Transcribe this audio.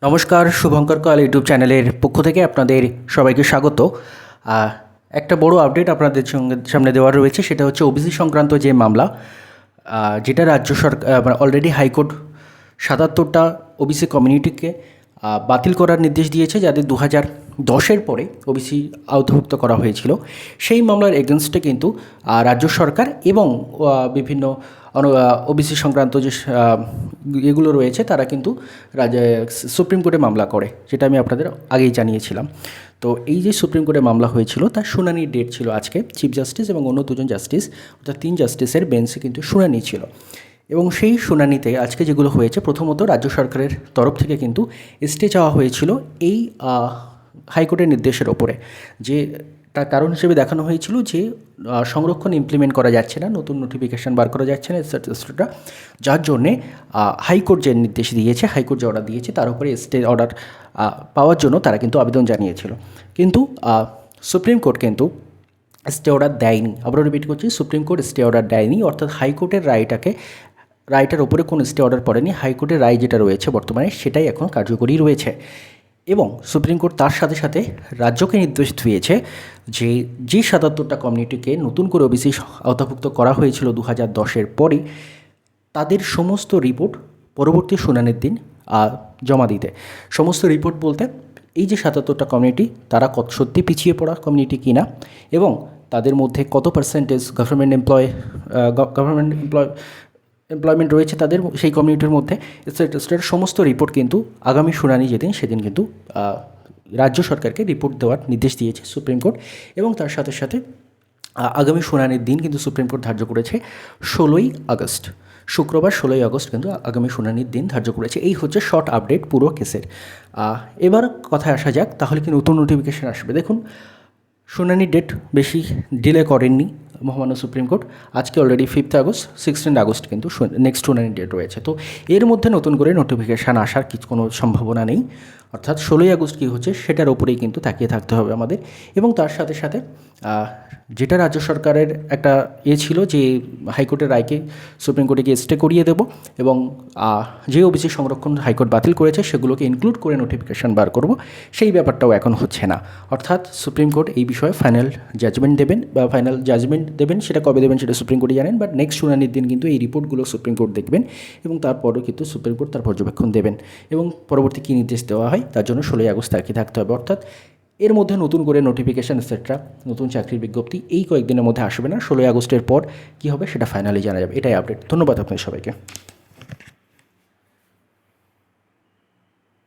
নমস্কার, শুভঙ্কর কয়াল ইউটিউব চ্যানেলের পক্ষ থেকে আপনাদের সবাইকে স্বাগত। একটা বড় আপডেট আপনাদের সামনে দেওয়া রয়েছে, সেটা হচ্ছে ওবিসি সংক্রান্ত যে মামলা, যেটা রাজ্য সরকার অলরেডি হাইকোর্ট ৭৭টা ওবিসি কমিউনিটিকে বাতিল করার নির্দেশ দিয়েছে, যাদের 2010-এর পরে ওবিসি আওতাভুক্ত করা হয়েছিল। সেই মামলার এগেনস্টে কিন্তু রাজ্য সরকার এবং বিভিন্ন ওবিসি সংক্রান্ত যে এগুলো রয়েছে তারা কিন্তু সুপ্রিম কোর্টে মামলা করে, যেটা আমি আপনাদের আগেই জানিয়েছিলাম। তো এই যে সুপ্রিম কোর্টে মামলা হয়েছিল তার শুনানির ডেট ছিল আজকে। চিফ জাস্টিস এবং অন্য দুজন জাস্টিস, অর্থাৎ 3 জাস্টিসের বেঞ্চে কিন্তু শুনানি ছিল। এবং সেই শুনানিতে আজকে যেগুলো হয়েছে, প্রথমত রাজ্য সরকারের তরফ থেকে কিন্তু স্টে চাওয়া হয়েছিল এই হাইকোর্টের নির্দেশের ওপরে, যে তার কারণ হিসেবে দেখানো হয়েছিল যে সংরক্ষণ ইমপ্লিমেন্ট করা যাচ্ছে না, নতুন নোটিফিকেশান বার করা যাচ্ছে না এটসেট্রা, যার জন্যে হাইকোর্ট যে নির্দেশ দিয়েছে, হাইকোর্ট যে অর্ডার দিয়েছে তার উপরে স্টে অর্ডার পাওয়ার জন্য তারা কিন্তু আবেদন জানিয়েছিল। কিন্তু সুপ্রিম কোর্ট কিন্তু স্টে অর্ডার দেয়নি। আবারও রিপিট করছি, সুপ্রিম কোর্ট স্টে অর্ডার দেয়নি, অর্থাৎ হাইকোর্টের রায়টার ওপরে কোনো স্টে অর্ডার পড়েনি। হাইকোর্টের রায় যেটা রয়েছে বর্তমানে, সেটাই এখন কার্যকরী রয়েছে। এবং সুপ্রিম কোর্ট তার সাথে সাথে রাজ্যকে নির্দেশ দিয়েছে যে ৭৭টা কমিউনিটিকে নতুন করে ওবিসি আওতাভুক্ত করা হয়েছিল 2010-এর পরে, তাদের সমস্ত রিপোর্ট পরবর্তী শুনানির দিন জমা দিতে। সমস্ত রিপোর্ট বলতে এই যে ৭৭টা কমিউনিটি, তারা সত্যি পিছিয়ে পড়া কমিউনিটি কিনা, এবং তাদের মধ্যে কত পার্সেন্টেজ গভর্নমেন্ট এমপ্লয়মেন্ট রয়েছে তাদের সেই কমিউনিটির মধ্যে, এটসেট্রা সমস্ত রিপোর্ট কিন্তু আগামী শুনানি যেদিন, সেদিন কিন্তু রাজ্য সরকারকে রিপোর্ট দেওয়ার নির্দেশ দিয়েছে সুপ্রিম কোর্ট। এবং তার সাথে সাথে আগামী শুনানির দিন কিন্তু সুপ্রিম কোর্ট ধার্য করেছে 16ই আগস্ট, শুক্রবার 16ই আগস্ট কিন্তু আগামী শুনানির দিন ধার্য করেছে। এই হচ্ছে শর্ট আপডেট পুরো কেসের। এবার কথায় আসা যাক, তাহলে কি নতুন নোটিফিকেশান আসবে? দেখুন, শুনানির ডেট বেশি ডিলে করেননি মহামান্য সুপ্রিম কোর্ট। আজকে অলরেডি 5 আগস্ট, 16 আগস্ট কিন্তু নেক্সট শুনানির ডেট রয়েছে। তো এর মধ্যে নতুন করে নোটিফিকেশান আসার কোনো সম্ভাবনা নেই, অর্থাৎ 16ই আগস্ট কী হচ্ছে সেটার ওপরেই কিন্তু তাকিয়ে থাকতে হবে আমাদের। এবং তার সাথে সাথে যেটা রাজ্য সরকারের একটা ছিল যে হাইকোর্টের রায়কে সুপ্রিম কোর্টে গিয়ে স্টে করিয়ে দেবো, এবং যে ওবিসি সংরক্ষণ হাইকোর্ট বাতিল করেছে সেগুলোকে ইনক্লুড করে নোটিফিকেশান বার করব, সেই ব্যাপারটাও এখন হচ্ছে না। অর্থাৎ সুপ্রিম কোর্ট এই বিষয়ে ফাইনাল জাজমেন্ট দেবেন, সেটা কবে দেবেন সেটা সুপ্রিম কোর্টই জানেন, বাট নেক্সট শুনানির দিন কিন্তু এই রিপোর্টগুলো সুপ্রিম কোর্ট দেখবেন, এবং তারপরেও কিন্তু সুপ্রিম কোর্ট তার পর্যবেক্ষণ দেবেন, এবং পরবর্তী কী নির্দেশ দেওয়া হয় তার জন্য 16ই আগস্ট তাকিয়ে থাকতে হবে। অর্থাৎ এর মধ্যে নতুন করে নোটিফিকেশান এটসেট্রা, নতুন চাকরির বিজ্ঞপ্তি এই কয়েকদিনের মধ্যে আসবে না। 16ই আগস্টের পর কী হবে সেটা ফাইনালি জানা যাবে। এটাই আপডেট। ধন্যবাদ আপনাদের সবাইকে।